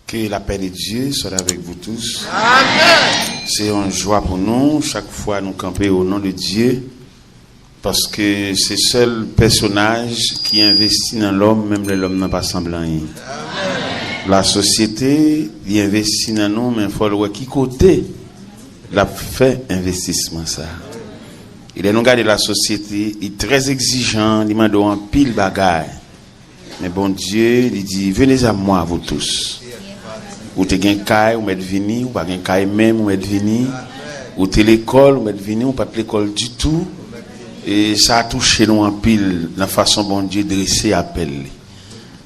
Que la paix de Dieu soit avec vous tous. Amen. C'est une joie pour nous, chaque fois nous camper au nom de Dieu, parce que c'est le seul personnage qui investit dans l'homme, même l'homme n'a pas semblant. Amen. La société, il investit dans nous, mais il faut le voir qui côté l'a fait investissement ça. Il est non gardé la société, il est très exigeant, il demande un pile bagaille. Mais bon Dieu, il dit venez à moi vous tous. Ou t'es un caille, ou m'êtes venu, ou pas un caille même, ou m'êtes venu. Ou t'es l'école, ou m'êtes venu, ou pas de l'école du tout. Et ça a touché nous en pile, la façon bon Dieu dresser appel.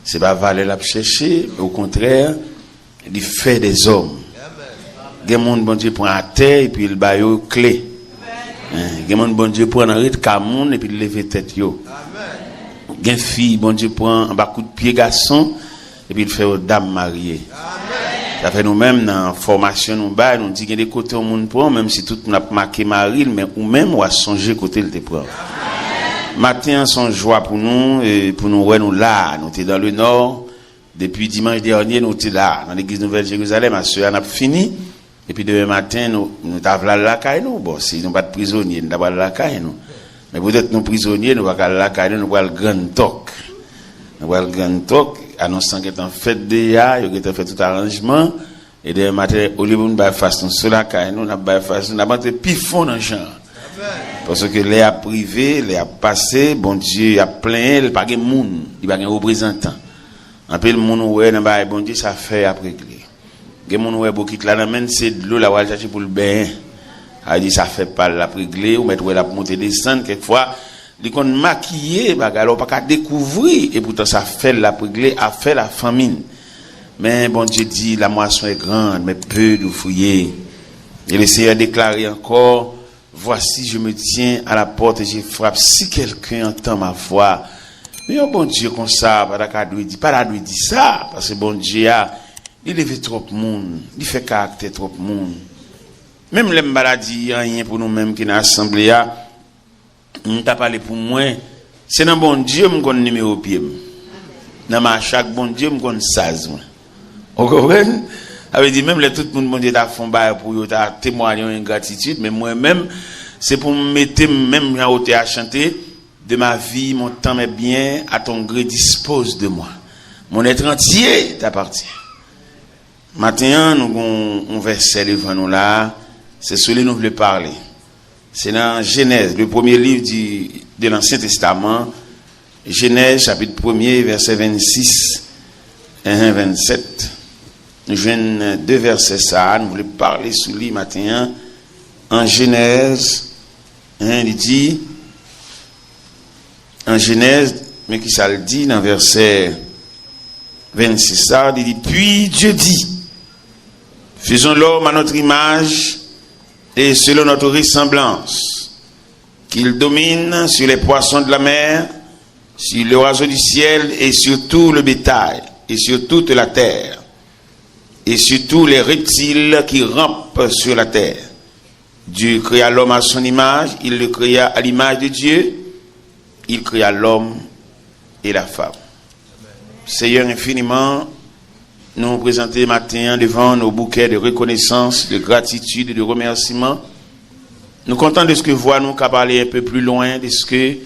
C'est pas valer la chercher, mais au contraire, il fait des hommes. Il y a des gens bon Dieu prend à terre, et puis il bat aux clés. Il y a des gens bon Dieu prend en rythme camoun, et puis il lève tête yo. Il y a des filles, bon Dieu prend un bas coup de pied garçon, et puis il fait aux dames mariées. Ça fait nous-mêmes dans la formation, nous dit qu'il y a des côtés au monde prend, même si tout n'a pas marqué Marie, mais ou même on a songé côté le te prend. Matin, son joie pour nous, et pour nous, ouais, nous là, nous sommes dans le nord. Depuis dimanche dernier, nous sommes là, dans l'église Nouvelle Jérusalem, ma soeur, on a fini. Et puis demain matin, nous avons la caille, nous. Bon, si nous pas de prisonniers, nous avons la caille, nous. Mais peut-être nous prisonniers, nous avons la caille, nous avons le grand toc. Nous avons le grand toc. Annonçant qu'il est en fête déjà, il a fait tout arrangement, et demain matin, au lieu de nous faire sur la caille, nous avons fait nous avons pifon dans le genre. Parce que les a privé, les a passé, bon Dieu a plein, il n'y a pas de monde, il n'y a pas de représentant. Un peu le monde, ouais, bon Dieu, ça fait après clé. Il y a des gens qui ont beaucoup de c'est de l'eau, la va chercher pour le bain. Il dit, ça fait pas la préglée, ou mettre la montée descendre, quelquefois. Les qu'on maquillé, alors pas qu'à découvrir, et pourtant ça fait la préglée, a fait la famine. Mais bon Dieu dit, la moisson est grande, mais peu d'ouvriers. Et le Seigneur a déclaré encore, voici je me tiens à la porte et je frappe, si quelqu'un entend ma voix. Mais oh bon Dieu, comme ça, pas la lui dit ça, parce que bon Dieu il lève trop de monde, il fait caractère trop de monde. Même les maladies, rien pour nous-mêmes qui dans l'assemblée, on t'a parlé pour moi, c'est dans bon Dieu me connaît numéro pied. Dans ma chaque bon Dieu me connaît 16. Vous comprenez? Avait dit même les tout le monde bon Dieu t'a font bail pour yo t'a témoigner une gratitude, mais moi-même c'est pour me mettre même en hauteur à chanter de ma vie, mon temps est bien, à ton gré dispose de moi. Mon être entier t'appartient. Maintenant nous avons un verset devant nous là, c'est celui nous voulons parler. C'est dans Genèse, le premier livre de l'Ancien Testament, Genèse, chapitre 1er, verset 26 et 27. Nous jouons deux versets ça, nous voulons parler sur lui matin. En Genèse, il dit, en Genèse, mais qui ça le dit dans verset 26, ça, il dit, puis Dieu dit, faisons l'homme à notre image, et selon notre ressemblance, qu'il domine sur les poissons de la mer, sur les oiseaux du ciel et sur tout le bétail et sur toute la terre et sur tous les reptiles qui rampent sur la terre. Dieu créa l'homme à son image, il le créa à l'image de Dieu, il créa l'homme et la femme. Seigneur infiniment, nous présenter matin devant nos bouquets de reconnaissance, de gratitude et de remerciement. Nous comptons de ce que voix nous qu'à parler un peu plus loin, de ce que,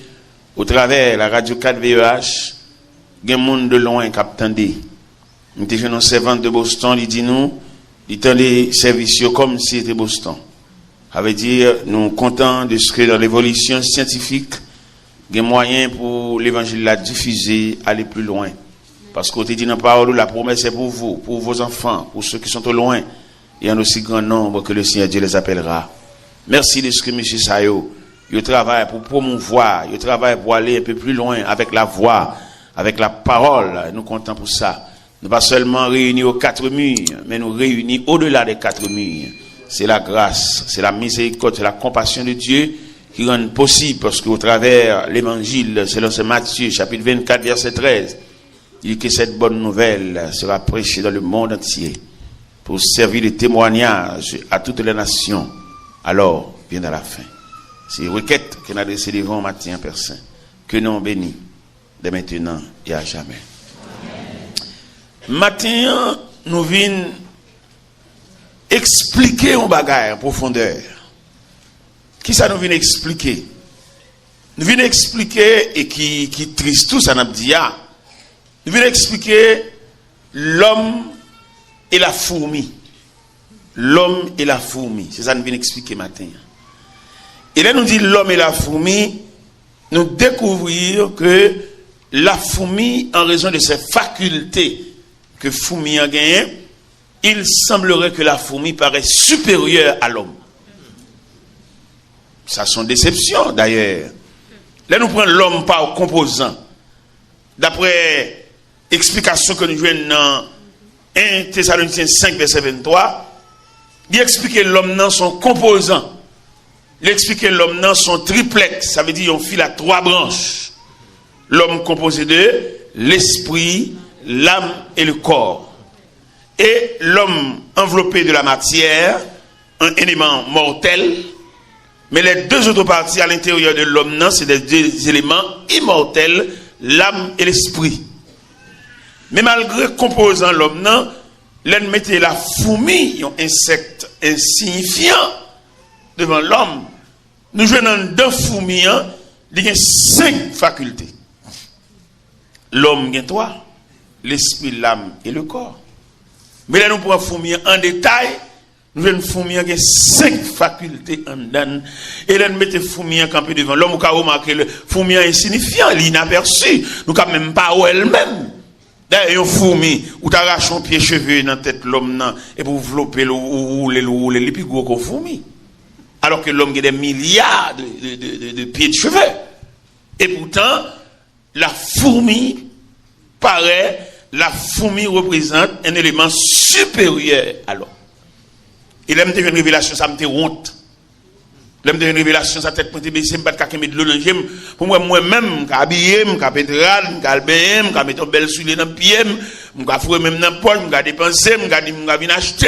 au travers la radio 4 VEH, il y a un monde de loin qui attendait. Nous étions un servant de Boston, il dit nous, il tendait services comme si c'était Boston. Ça veut dire, nous comptons de ce que dans l'évolution scientifique, il y a moyen pour l'évangile la diffuser, aller plus loin. Parce qu'on te dit dans la parole, la promesse est pour vous, pour vos enfants, pour ceux qui sont au loin, et en aussi grand nombre que le Seigneur Dieu les appellera. Merci de ce que M. Sayo, il travaille pour promouvoir, il travaille pour aller un peu plus loin avec la voix, avec la parole. Nous comptons pour ça. Nous pas seulement réunis aux 4 murs, mais nous réunis au-delà des 4 murs. C'est la grâce, c'est la miséricorde, c'est la compassion de Dieu qui rend possible, parce qu'au travers l'évangile, selon ce Matthieu, chapitre 24, verset 13, il dit que cette bonne nouvelle sera prêchée dans le monde entier pour servir de témoignage à toutes les nations. Alors, viendra la fin. C'est une requête qu'on a adressée devant matin, Père Saint. Que nous bénis de maintenant et à jamais. Amen. Matin, nous venons expliquer un bagage en profondeur. Qui ça nous vient expliquer? Nous venons expliquer, et qui triste tout ça, nous venons expliquer l'homme et la fourmi. L'homme et la fourmi. C'est ça que nous venons expliquer matin. Et là, nous dit l'homme et la fourmi, nous découvrir que la fourmi, en raison de ses facultés que fourmi a gagné, il semblerait que la fourmi paraît supérieure à l'homme. Ça, c'est une déception d'ailleurs. Là, nous prenons l'homme par composant. D'après l'explication que nous jouons dans 1 Thessaloniciens 5, verset 23, il explique l'homme dans son composant. Il explique l'homme dans son triplex. Ça veut dire qu'on file à 3 branches. L'homme composé de l'esprit, l'âme et le corps. Et l'homme enveloppé de la matière, un élément mortel. Mais les 2 autres parties à l'intérieur de l'homme, c'est des 2 éléments immortels, l'âme et l'esprit. Mais malgré composant l'homme, l'homme mettait la fourmi, un insecte insignifiant, devant l'homme. Nous jouons dans 2 fourmis, il y a 5 facultés. L'homme a 3, l'esprit, l'âme et le corps. Mais là, nous prenons fourmi en détail. Nous avons fourmi qui a 5 facultés en dedans. Et là, nous mettons fourmi campé devant l'homme. Nous avons remarqué le fourmi insignifiant, l'inaperçu. Nous n'avons même pas où elle-même. D'ailleurs, une fourmi, où tu arraches un pied cheveux dans la tête de l'homme, et pour envelopper le plus gros que fourmi. Alors que l'homme a des milliards de pieds de cheveux. Et pourtant, la fourmi paraît, la fourmi représente un élément supérieur à l'homme. Et là, je me une révélation, ça me fait honte. Là, je me une révélation, ça tête pointée, baissée, je ne peux pas mettre de l'eau dans le gym. Pour moi-même, je suis habillé, je suis pétral, je suis albéé, je suis mettre une belle soulier dans le pied, je suis foué même dans le poche, je suis dépensé, je suis venir acheter.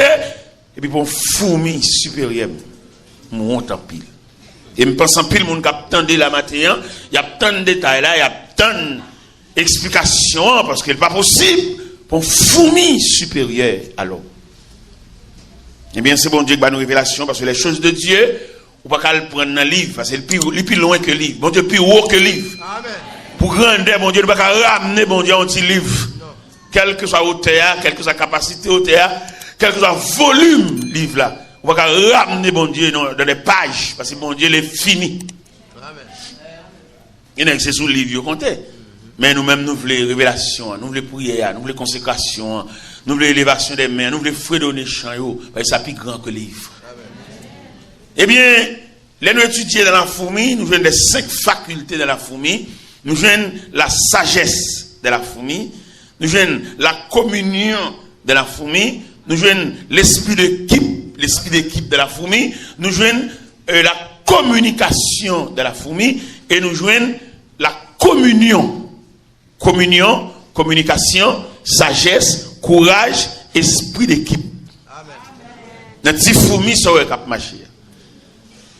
Et puis pour une fourmi supérieure, je honte en pile. Et je pense en pile, je suis attendu la matin, il y a tant de détails là, il y a tant d'explications, parce que ce n'est pas possible pour une fourmi supérieure à l'homme. Eh bien, c'est bon Dieu qui va nous révélations, parce que les choses de Dieu, on ne peut pas le prendre dans le livre, parce que c'est le plus loin que le livre. Bon Dieu, plus haut que le livre. Amen. Pour grandir, bon Dieu, ne peut pas ramener bon Dieu un petit livre. Non. Quelle que soit hauteur, quelle que soit capacité hauteur, quel que soit volume livre là. On ne peut pas ramener bon Dieu dans des pages, parce que bon Dieu, il est fini. Amen. Il y a que c'est sous le livre, vous comptez. Mais nous-mêmes, nous voulons révélation, nous voulons prière, nous voulons consécration, nous voulons élévation des mains, nous voulons fredonner champ, parce que ça plus grand que le livre. Eh bien, là nous étudions dans la fourmi, nous jouons des 5 facultés de la fourmi, nous jouons la sagesse de la fourmi, nous jouons la communion de la fourmi, nous jouons l'esprit d'équipe de la fourmi, nous jouons la communication de la fourmi, et nous jouons la communion. Communion, communication, sagesse, courage, esprit d'équipe. Notre petit fourmi ça va marcher.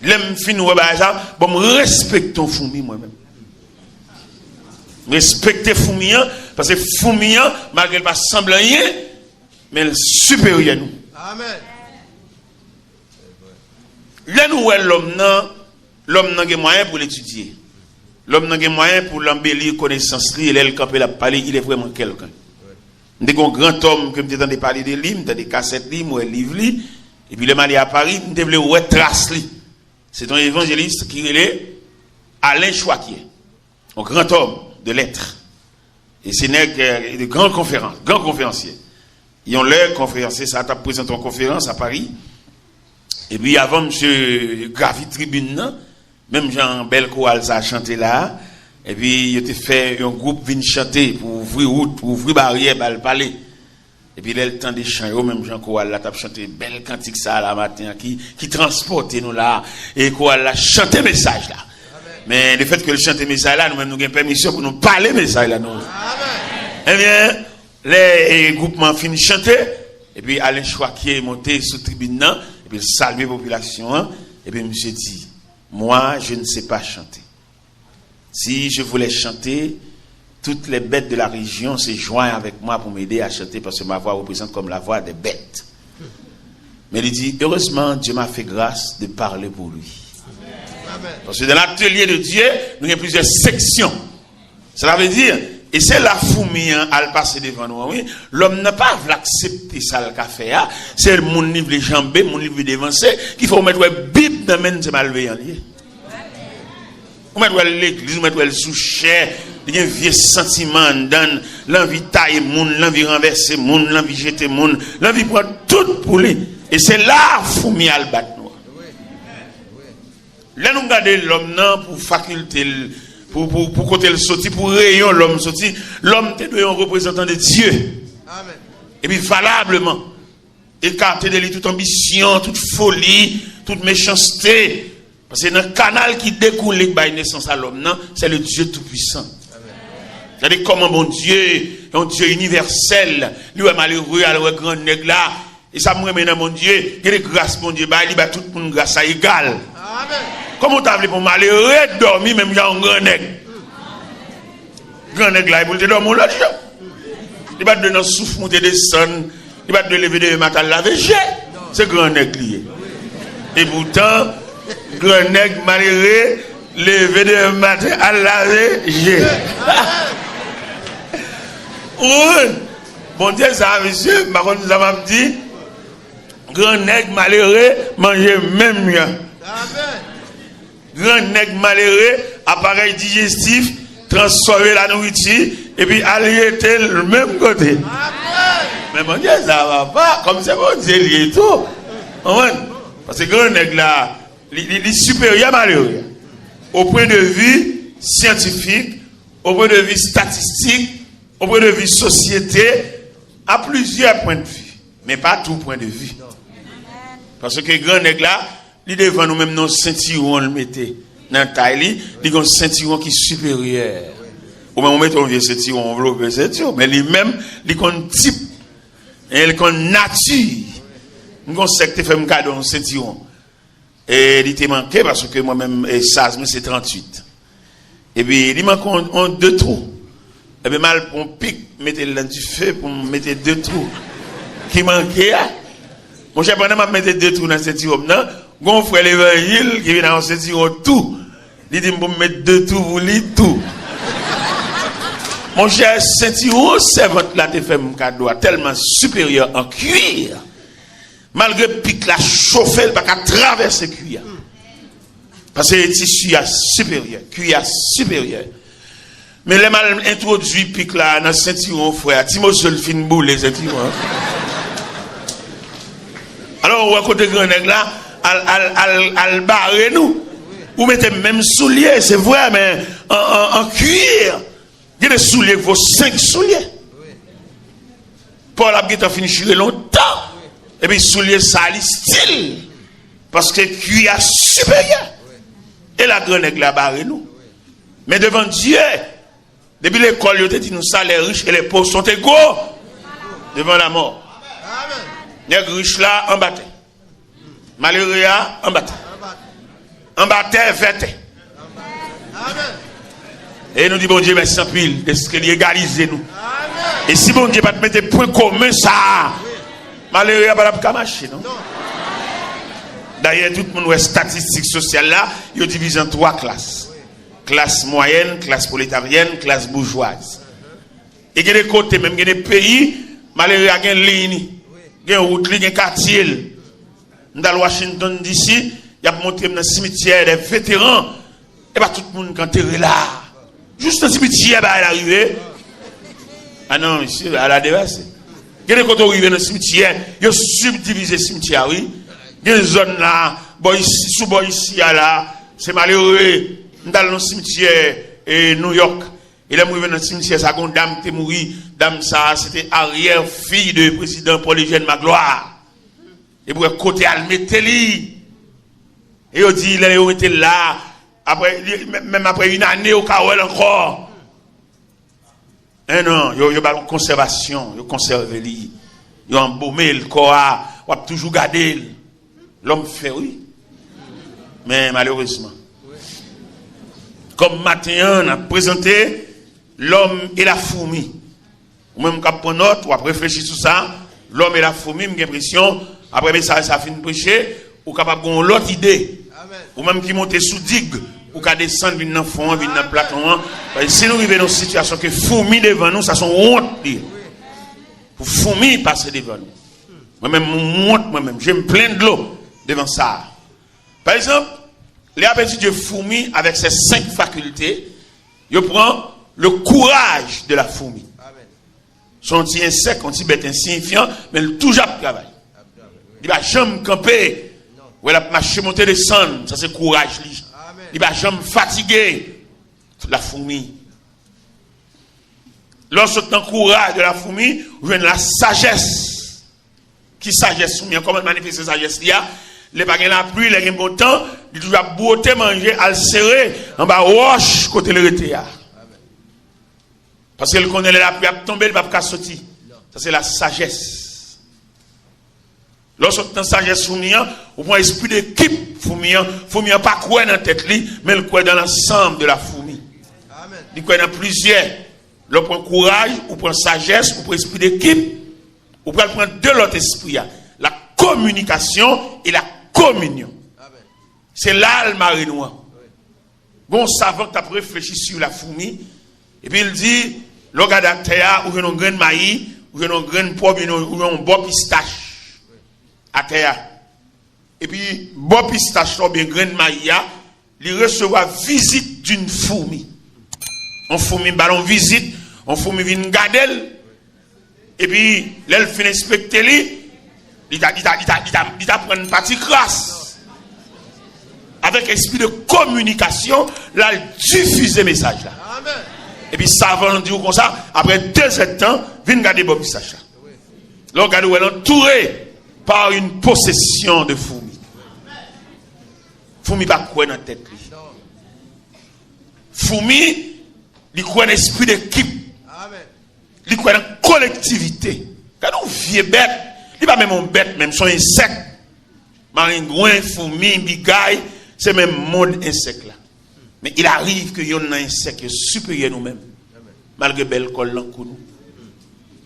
L'aime fin ou ça, bon respectons fourmi moi-même. Respectez fourmi parce que fourmi malgré pas semble rien, mais elle est supérieur à nous. Amen. Là nous l'homme n'a pas moyen pour l'étudier. L'homme n'a pas moyen pour l'embellir connaissance et là le camper la parler, il est vraiment quelqu'un. Nous avons un grand homme que me t'entendez parler des livres, des cassettes livres, des livres et puis le mal à Paris, nous devons voir trace li. C'est un évangéliste qui est Alain Chouaquier, un grand homme de lettres. Et c'est un grand conférencier. Ils ont l'air conférencier, ça a présenté une conférence à Paris. Et puis avant M. Gravi Tribune, même Jean Belcoal ça a chanté là. Et puis il a fait un groupe vient chanter pour ouvrir route, pour ouvrir barrière, pour le parler. Et puis il a le temps des chants, même Jean Coal là, a chanté belle cantique ça là matin qui transporte nous là. Et Coal là chanté message là. Amen. Mais le fait que le chante message là, nous-mêmes nous avons permission pour nous parler message là. Nous. Amen. Eh bien, les groupements finissent de chanter. Et puis Alain Chouaquier est monté sous tribune là. Et puis il salue la population. Et puis monsieur dit, moi je ne sais pas chanter. Si je voulais chanter, toutes les bêtes de la région se joignent avec moi pour m'aider à chanter parce que ma voix représente comme la voix des bêtes. Mais il dit, heureusement, Dieu m'a fait grâce de parler pour lui. Amen. Parce que dans l'atelier de Dieu, nous avons plusieurs sections. Cela veut dire, et c'est la fourmi à le passer devant nous. Oui? L'homme n'a pas accepté ça le café. C'est mon livre les jambes, mon livre dévancé, qu'il faut mettre une Bible dans le c'est malveillant. On met l'église, on met le sous-cher, il y a un vieux sentiment dans l'envie de tailler monde, l'envie de renverser monde, l'envie de jeter monde, l'envie de prendre tout pour lui. Et c'est là fourmi à le battre. Là, nous regardons l'homme pour faculté, pour côté le sorti, pour rayon l'homme sorti. L'homme est un représentant de Dieu. Amen. Et puis valablement, écarter de lui toute ambition, toute folie, toute méchanceté. Parce que dans le canal qui découle de la naissance à l'homme, c'est le Dieu Tout-Puissant. C'est-à-dire comment mon Dieu, un Dieu universel, lui est malheureux, alors grand nègre là, et ça me remet dans mon Dieu, il y a des grâces, mon Dieu, il bat tout le monde grâce à égal. Amen. Comment tu as appelé pour malheureux dormir, même il y a un grand nègre. Grand nègre là, il peut dormir l'autre jour. Il va te donner un souffle, monter des sons, il va te lever de matin, laver, c'est grand nègre lié. Et pourtant, grand nègre malheureux, levé de matin à laver, bon Dieu, ça, monsieur, ma contre, ça m'a dit, grand nègre malheureux, manger même mieux. Grand nègre malheureux, appareil digestif, transformer la nourriture, et puis aller le même côté. Mais mon Dieu, ça va pas, comme c'est mon Dieu, il est tout. Parce que grand nègre là, il est supérieur malheureux. Au point de vue scientifique, au point de vue statistique, au point de vue société, à plusieurs points de vue. Mais pas tout point de vue. Parce que grand nègre là, il devant nous-mêmes nos ceintures, on le mettait dans la taille, il y a un ceinturon qui est supérieur. Ou même on met un vieux ceinturon, on enveloppe un ceinturon, mais lui-même, il y a un type, et il y a une nature. Nous avons secte fait un cadeau un ceinturon. Et il était manqué parce que moi-même, ça, c'est 38. Et puis, il manque un 2 trous. Et bien, mal, on pique, mettez le du feu pour mettre 2 trous. Qui manquait, mon cher, pendant que je mettais 2 trous dans cette robe, non? Mon frère l'évangile qui vient dans cette robe tout. Il dit, pour mettre 2 trous, vous lire tout. Mon cher, cette robe, servante là, te fait mon cadeau tellement supérieur en cuir. Malgré pique la chauffer, il va traverser le cuir. Parce que le tissu est supérieur, le cuir est supérieur. Mais les mal introduit pique là dans le ceinturon, frère. Timothée le fin boule les ceinturons. Alors, on va côté grand nègre là, al barrer nous. Ou mettez même souliers, c'est vrai, mais en cuir. Il y a des souliers, il faut 5 souliers. Paul a fini de longtemps. Et puis, souliers, ça a style. Parce que cuir est supérieur. Et la grande nègre là barré nous. Mais devant Dieu, depuis l'école, il a dit nous ça, les riches et les pauvres sont égaux devant la mort. Les riches là, en bataille. Malheureux là, en bataille. En bataille, vêté. Et nous disons, bon Dieu, merci en pile, de ce qu'il égalise nous. Et si bon Dieu va te mettre des points communs, ça, malheureux, il n'y a pas de marcher, non? D'ailleurs, tout le monde est statistique sociale là, il est divisé en 3 classes. Classe moyenne, classe prolétarienne, classe bourgeoise. Et il y a des côtés, même il y a des pays, malheureux, il y a une ligne, il y a une route, il y a un quartier. Dans Washington d'ici, il y a monté dans le cimetière des vétérans. Et bien tout le monde quand est là. Juste dans le cimetière, il est arrivé. Ah non, ici, à la dévaste. Il y a des côtés où il est dans le cimetière, il a subdivisé le cimetière, oui. Il y a des zones là, sous ici, là, c'est malheureux. Dans le cimetière New York, il est mort dans le cimetière, sa dame était morte. Dame ça, c'était arrière-fille du président Paul-Eugène Magloire. Et pour côté Almeteli. Et il dit, il était là, après, même après une année au Kawel encore. Et non, il y a une conservation, il conserve lui. Il a embaumé le corps, il a toujours gardé. L'homme fait oui. Mais malheureusement, comme matin, on a présenté l'homme et la fourmi. Ou même quand on note, ou après réfléchir sur ça, l'homme et la fourmi, j'ai l'impression, après ça finit de prêcher, ou capable d'avoir l'autre idée. Amen. Ou même qui monte sous digue, ou qui descend dans le fond, dans le platon. Si nous arrivons dans une situation que fourmi devant nous, ça sont honte. Pour fourmi passer devant nous. Moi-même, moi-même, je me plains de l'eau devant ça. Par exemple, les appétits de fourmi avec ses 5 facultés, il prend le courage de la fourmi. Son petit insecte, un petit bête insignifiant, mais il toujours travaille. Il va jamais camper, ou il va marcher, monter, descendre. Ça, c'est courage. Il va jamais fatiguer la fourmi. Lorsque tu as le courage de la fourmi, vous avez la sagesse. Qui sagesse fourmi? Comment manifester cette sagesse? Les bagage la pluie, les bon temps, il toujours beauté manger, à le serrer, en bas roche, côté le retéa. Parce qu'elle connaît la pluie, elle tomber, elle va pas sortir. Ça, c'est la sagesse. Lorsque tu as sagesse fourmillant, ou prend esprit d'équipe fourmillant pas quoi dans la tête, mais le quoi dans l'ensemble de la fourmi. Il quoi dans plusieurs. L'on prend courage, ou prend sagesse, ou prend esprit d'équipe, ou prend de l'autre esprit. La communication et la communion. C'est là le marée noir. Bon savant qui a réfléchi sur la fourmi, et puis il dit, le gars d'Atéa, ou un grain de maïs, ou un grain de pomme, ou un bon pistache. Atéa. Et puis, bon pistache, ou bien grain de maïs, il recevra visite d'une fourmi. On fourmi ballon visite, on fourmi vient garder, et puis, l'elle finit inspecter lui, il t'a pris une partie crasse. Avec esprit de communication, là, il diffuse le message là. Amen. Et puis, ça va dire comme ça, après 2 heures de temps, viens garder Bob message là. Là, regardez, elle est entourée par une possession de fourmis. Fourmi pas quoi dans la tête. Fourmi, il croit dans l'esprit d'équipe. Il croit dans la collectivité. Quand on vit bête, il pas même un bête, même son insecte. Maringouin, fourmi, bigaille, c'est même monde insecte là. Mais il arrive que y a un insecte supérieur nous-mêmes. Malgré belle colle nous.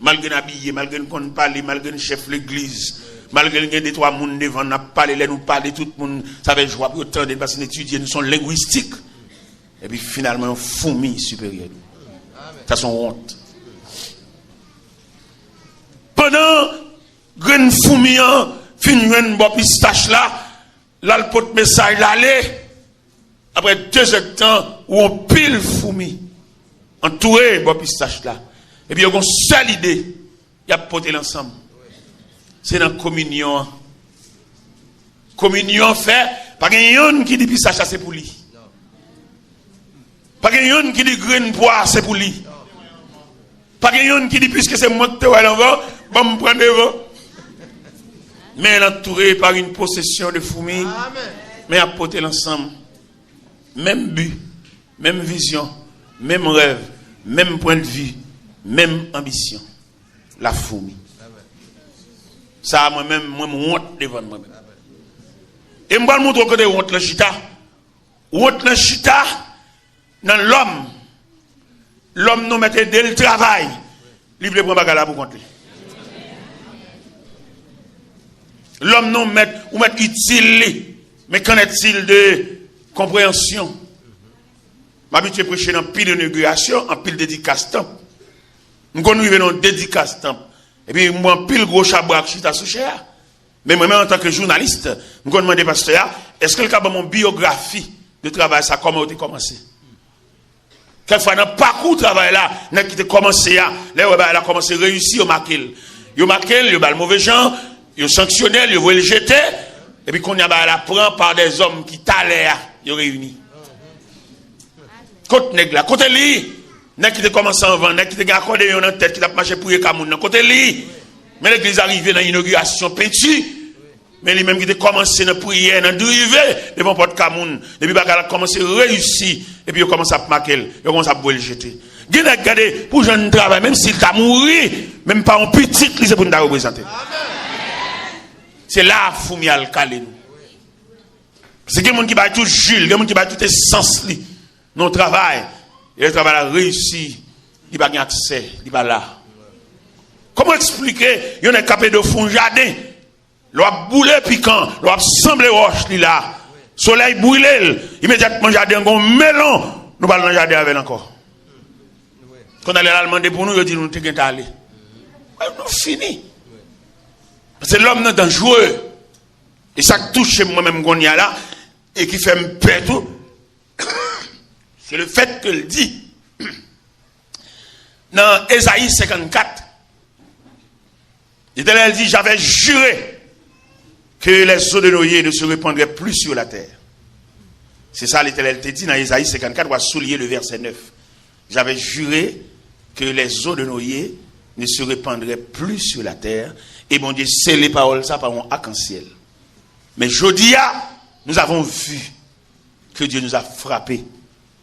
Malgré habillé, malgré qu'on parle, malgré le chef de l'église, malgré qu'il y a des 3 personnes devant, nous parlons, nous parlons, tout le monde, ça va jouer pour autant de parce que nous étudions, nous sommes linguistiques. Et puis finalement, un fourmi supérieur. Ça sont honte. Pendant que fourmi finit une bonne pistache là, le porte message l'aller. Après 2 heures de temps, où on pile fourmi, entouré bonne pistache là. Et puis il y a une seule idée, il y a porté l'ensemble. C'est dans la communion. Communion fait, pas quelqu'un qui dit pistache c'est pour lui. Pas quelqu'un qui dit grain poire c'est pour lui. Pas quelqu'un qui dit puisque c'est moi qui te vois l'envers, bon me prendre devant. Mais elle est entourée par une possession de fourmis. Mais elle a porté l'ensemble. Même but, même vision, même rêve, même point de vue, même ambition. La fourmi. Ça, moi-même, moi, honte devant moi-même. Et je vais vous montrer que honte la chita. Honte la chita, dans l'homme. L'homme nous mettait dès le travail. Il veut prendre bagala pour compter. L'homme nous met utile. Mais qu'en est-il de compréhension? M'habitué à prêcher dans pile d'inauguration, en pile dédicace temps. Nous arrivons dans dédicace temps. Et puis, moi, pile gros chabrak chita sous cher. Mais moi-même, en tant que journaliste, je me demande, pasteur, est-ce que le cas de mon biographie de travail, ça comment a commencé? Quelquefois, dans le parcours de travail là, n'a qui a commencé là, il a commencé à réussir, il a marqué, il a le mauvais gens, il a sanctionné, il a le jeter, et puis qu'on y a la prend par des hommes qui t'allaient, ils ont réuni. Côté nègre là, côté lui, n'a qui a commencé à vendre, n'a qui a accordé une tête, qui a marché pour les Cameroun, côté lui. Mais l'église arrivée dans l'inauguration peinture, mais lui-même qui a commencé dans la prière, dans driver devant Porte Cameroun, et puis il a commencé à réussir, et puis il a commencé à marquer, il a commencé à le jeter. Regardez, pour jeune travail, même s'il t'a mouru, même pas un petit, c'est pour nous représenter. C'est là que Foumi a le calé. C'est quelqu'un qui va tout Jules, quelqu'un qui va tout essence, non travail, et le travail a réussi, il n'a pas accès, il n'est pas là. Comment expliquer, il y a un capé de fond jardin, l'on boulé piquant, l'on semblé roche là, soleil brûlé, immédiatement jardin gon melon, nous parlons dans jardin avec encore. Quand on allait la demander pour nous, il dit nous t'es allé. Nous fini. Parce que l'homme est dangereux. Et ça touche moi-même qu'on y a là, et qui fait me peur tout, c'est le fait qu'il dit, dans Ésaïe 54, l'Éternel dit, j'avais juré que les eaux de Noé ne se répandraient plus sur la terre. C'est ça l'Éternel te dit dans Ésaïe 54, on va souligner le verset 9. J'avais juré que les eaux de Noé ne se répandraient plus sur la terre. Et bon Dieu, c'est les paroles, ça par un arc-en-ciel. Mais Jodia, nous avons vu que Dieu nous a frappés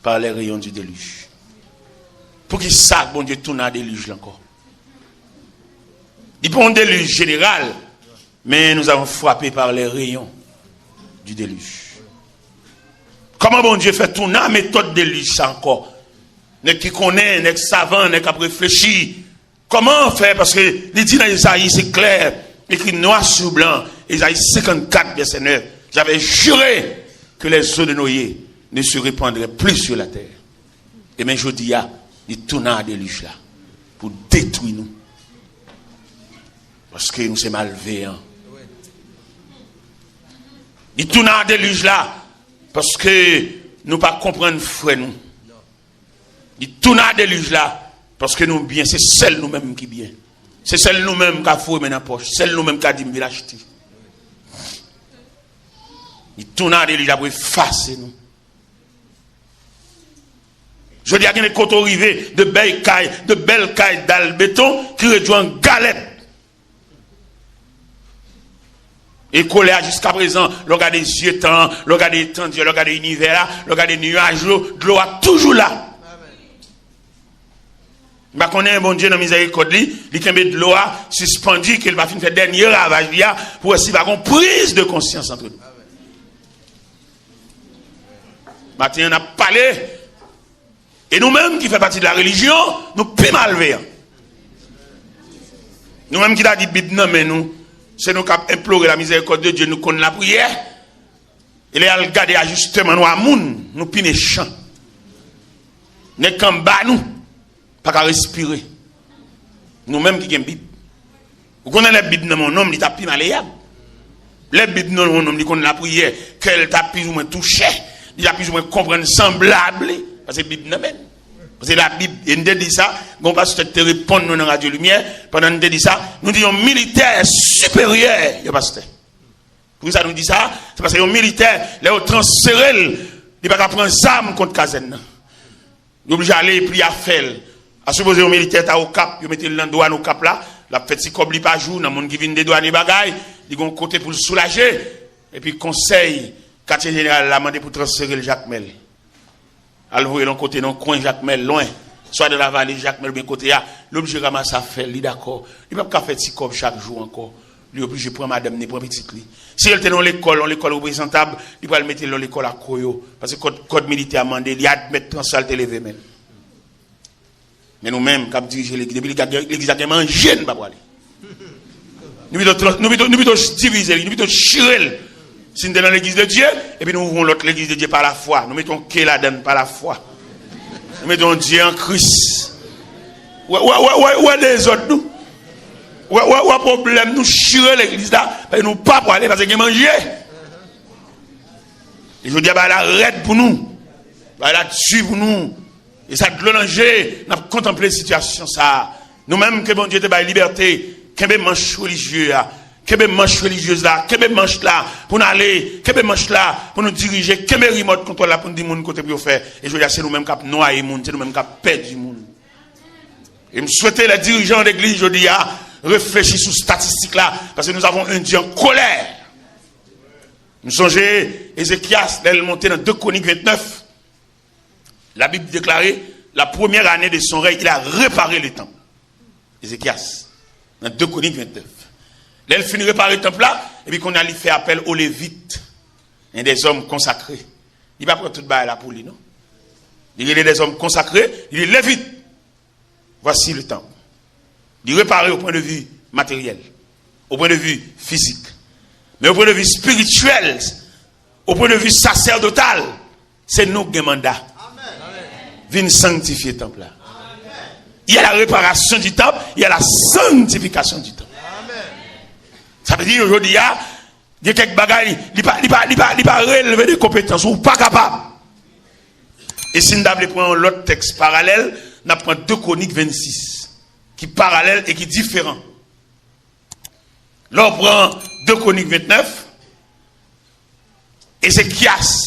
par les rayons du déluge. Pour qu'il sache, bon Dieu, tourne à déluge là encore. Il peut un déluge général, mais nous avons frappé par les rayons du déluge. Comment bon Dieu fait tourner la méthode déluge ça encore? N'est qui connaît, n'est savant, n'est qu'à réfléchir. Comment faire? Parce que les dit dans Isaïe, c'est clair, écrit noir sur blanc, Isaïe 54, verset 9. J'avais juré que les eaux de Noé ne se répandraient plus sur la terre. Et même je dis, il tourne à déluge là, pour détruire nous. Parce que nous sommes malveillants. Il tourne à déluge là, parce que nous ne pas comprendre frère nous. Il tourne à déluge là, parce que nous bien, c'est celle nous-mêmes qui bien. C'est celle nous-mêmes qui a fouillé dans la poche. Celle nous-mêmes qui a dit qu'il a acheté. Il tourne à déluge pour effacer nous. Je dis à qu'il y a des coteaux rivés, de belles cailles d'albéton qui rejoignent galette. Et collé jusqu'à présent, le regard des yeux temps, le regard des temps, le regard des univers, le regard des nuages, de l'eau est toujours là. Je connais un bon Dieu dans miséricorde, il a de l'eau suspendu, qu'il va faire dernier ravage pour essayer d'avoir une prise de conscience entre nous. Maintenant, on a parlé, et nous-mêmes qui faisons partie de la religion, nous plus malveillants. Nous-mêmes qui avons dit, non, mais nous, c'est nous qui avons imploré la miséricorde de Dieu, nous connaissons la prière, et les regarder ajustement nous à moun, nous plus méchants. Nous sommes bas nous. Pas qu'à respirer. Nous-mêmes qui avons Bible. Vous connaissez la Bible dans mon nom, il t'a plus malléable. La Bible dans mon nom, il connaît la prière, qu'elle t'a plus ou moins touché, il a plus ou moins comprendre semblable. Parce que la Bible n'amène. Parce que la Bible, il nous dit ça, on va se te répondre dans la Radio Lumière, pendant nous dit ça, nous disons militaire supérieur, il pasteur. Pour ça nous dit ça, c'est parce que les militaires, les transférés, il ne va pas prendre armes contre Kazen. Il est obligé d'aller puis à faire. À supposer un militaire est au cap, il mettez le douane au cap là, la fait si comme pas jour, dans le monde qui vient des douanes et bagailles, il y a un côté pour le soulager, et puis conseil, quartier général l'a demandé pour transférer le Jacques Mel. Alors vous voyez l'autre côté, dans le coin Jacques Mel, loin, soit de la vallée Jacques Mel, bien côté là, l'obligé de ramasser à faire, il d'accord. Il ne peut pas faire si comme chaque jour encore. Il est obligé de prendre madame, il prend petit lit. Si elle était dans l'école représentable, il va le mettre dans l'école à Koyo. Parce que le code militaire a demandé, il y a de mettre transal télévé même. Mais nous-mêmes, quand dirigeons l'église, l'église a mangé, nous ne pouvons pas aller. Nous devons diviser, nous devons chirer. Si nous sommes dans l'église de Dieu, et puis nous ouvrons l'autre l'église de Dieu par la foi. Nous mettons Kéladen par la foi. Nous mettons Dieu en Christ. Ouais, les autres, nous. Ouais, problème, nous chirer l'église là, nous ne pouvons pas aller parce que nous manger. Et je dis, elle arrête pour nous. Elle a tué pour nous. Et ça de l'enjeu, nous avons contemplé la situation, ça. Nous-mêmes, que bon Dieu te baille liberté, qu'est-ce manche religieuse là, qu'est-ce manche religieuse là, qu'est-ce manche là, pour nous aller, qu'est-ce manche là, pour nous diriger, qu'est-ce remote contrôle là, pour nous dire mon côté pour faire. Et je veux dire, c'est nous-mêmes qui avons noyé le monde, c'est nous-mêmes qui avons perdu le monde. Et je souhaite les dirigeants de l'église, je dis, réfléchir sur ces statistiques là, parce que nous avons un Dieu en colère. Nous songeons, Ézéchias, elle est montée dans 2 Chroniques 29. La Bible déclarait, la première année de son règne, il a réparé le temple. Ézéchias, dans 2 Chroniques 29. Là, elle finit de réparer le temple là, et puis qu'on a fait appel aux Lévites, des hommes consacrés. Il ne va pas prendre tout le bail là pour lui, non? Il y a des hommes consacrés, il est Lévite. voici le temple. Il réparer au point de vue matériel, au point de vue physique, mais au point de vue spirituel, au point de vue sacerdotal, c'est nous qui avons mandat. Viens sanctifier le temple là. Il y a la réparation du temple, il y a la sanctification du temple. Ça veut dire aujourd'hui, il y a quelques bagailles, il ne pas relever des compétences, ou pas capable. Et si nous prenons l'autre texte parallèle, nous prenons 2 Chroniques 26, qui est parallèle et qui est différent. Là, on prend 2 Chroniques 29, et c'est Kias.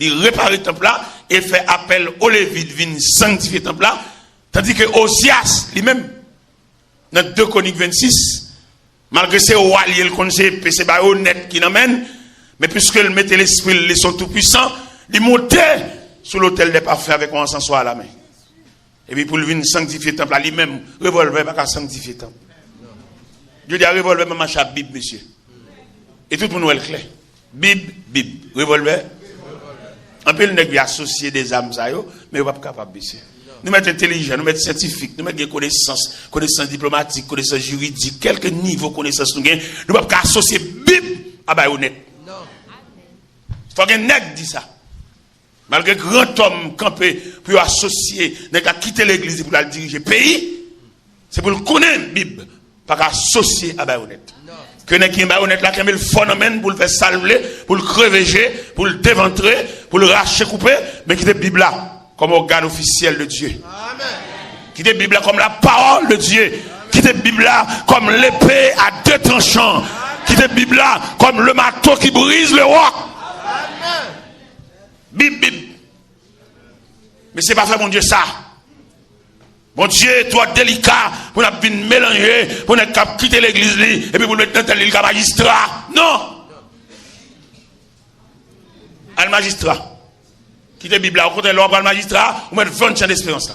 Il répare le temple là, et fait appel aux Lévites, viennent sanctifier le temple là, tandis que Osias, lui-même, dans 2 Chroniques 26, malgré ses rois, il connaissait, c'est pas honnête qui l'emmène, mais puisque il mettait l'esprit, ils sont tout puissants, il montait sur l'autel des parfums avec un encensoir à la main. Et puis pour lui sanctifier le temple, là, lui-même, revolver, pas qu'à sanctifier le temple. Je dis à revolver, même à Bible, monsieur. Et tout pour nous, elle clair. Bible, revolver. Un peu le nègre associé des âmes, mais on n'est pas capable, monsieur. Nous mettons intelligent, nous mettons scientifique, nous mettons connaissances diplomatiques, connaissances juridiques, quelques niveaux de connaissances nous gagnons. Nous ne pouvons pas associer Bible à bah honnête. Il faut qu'un nègre dise ça. Malgré grand homme campé pour associer, n'est qu'à quitter l'église pour la diriger le pays, c'est pour le connaître Bible, pas qu'à associer à bah honnête. Que n'est qui est honnête là, qui met le phénomène pour le faire salver, pour le crever, pour le déventrer, pour le racher, couper, mais qui est Bible là. Comme organe officiel de Dieu. Amen. Qui est Bible comme la parole de Dieu. Qui est Bible comme l'épée à 2 tranchants. Qui est Bible comme le marteau qui brise le roc. Bible. Mais c'est pas fait, mon Dieu, ça. Mon Dieu, toi délicat, pour ne mélanger, pour ne quitter l'église, et puis pour le mettre dans le magistrat. Non. Un magistrat. Quitte la Bible, au côté de l'ordre le magistrat, ou mettre 20 ans d'espérance là.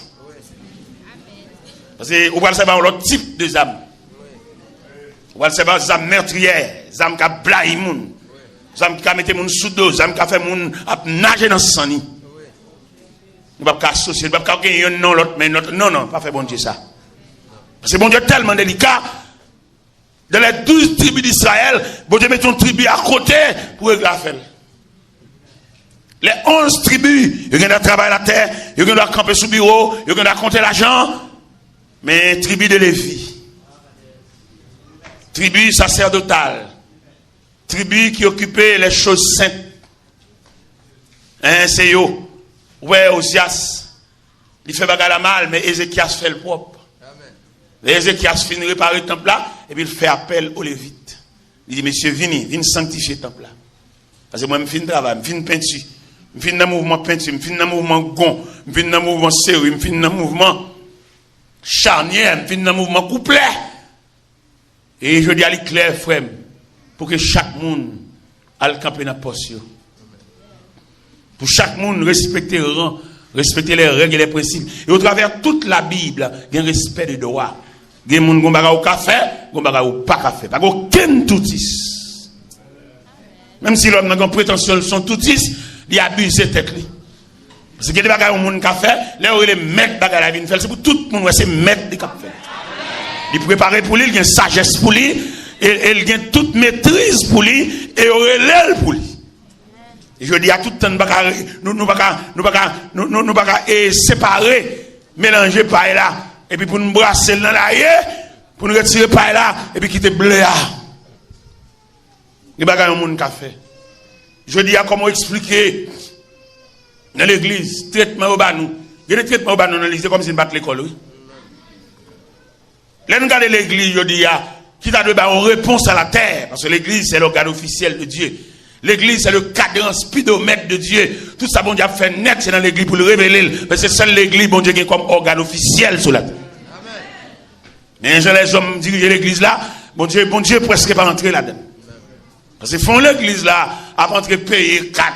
Parce que vous allez savoir l'autre type de âme. Vous allez savoir les âmes meurtrières, les âmes qui blaguent les gens, les âmes qui mettent les gens sous dos, les âmes qui font les gens nager dans le sang. Nous ne pouvons pas associer, nous ne pouvons pas gagner un nom, l'autre, mais notre. Non, pas faire bon Dieu ça. Parce que bon Dieu est tellement délicat. Dans les 12 tribus d'Israël, bon Dieu met une tribu à côté pour régler l'affaire. Les 11 tribus, ils ont travailler la terre, ils ont camper sous bureau, ils ont compter l'argent. Mais tribu de Lévi, tribu sacerdotale, tribu qui occupait les choses saintes. C'est eux. Ouais, Osias, il fait bagarre mal, mais Ézéchias fait le propre. Ézéchias finit réparer le temple là, et puis il fait appel aux Lévites. Il dit, monsieur, venez sanctifier le temple là. Parce que moi, je finis travail, je finis peinture. Je finis dans le mouvement peinture, je finis dans le mouvement gon, je finis dans le mouvement série, je finis dans le mouvement charnière, je finis dans le mouvement couplet. Et je dis à l'éclair, frère, pour que chaque monde aille camper dans la poste. Pour chaque monde respecter le rang, respecter les règles et les principes. Et au travers toute la Bible, il y a un respect des droits. Il y a des gens qui ont un café, qui ont pas café. Pas aucun toutis. Même si l'homme n'a pas prétention de son toutis, il abuse ses têtes. Parce que les bagages au monde café, là où il est maître bagages la vie, c'est pour tout le monde, c'est maître de café. Il prépare pour lui, il a une sagesse pour lui, et il a toute maîtrise pour lui, et il relève pour lui. Et je dis à tout le temps, nous ne pouvons pas séparer, mélanger par là, et puis pour nous brasser dans l'arrière, pour nous retirer par là, et puis quitter blé là. Les bagages au monde café. Je dis à comment expliquer dans l'église, traitement au banou. Il y a des traitements au banou dans l'église, comme si on bat l'école, oui. Là, nous regardons l'église, je dis à qui t'a de en réponse à la terre, parce que l'église, c'est l'organe officiel de Dieu. L'église, c'est le cadran speedomètre de Dieu. Tout ça, bon Dieu a fait net, c'est dans l'église pour le révéler. Parce que c'est seule l'église, bon Dieu, qui est comme organe officiel sur la terre. Mais les hommes dirigent l'église là, bon Dieu presque pas entrer là-dedans. Parce que font l'église là, après entrer payer 4.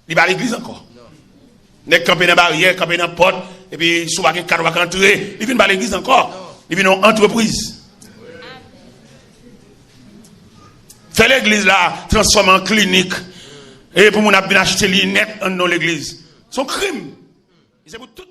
Il va à l'église encore. N'est campé dans la barrière, campé dans la porte, et puis souvent 4 va entrer, il vient à l'église encore. Il vient en entreprise. Fait l'église là, transforme en clinique. Et pour mon bien acheter les lunettes dans l'église. C'est un crime. C'est pour tout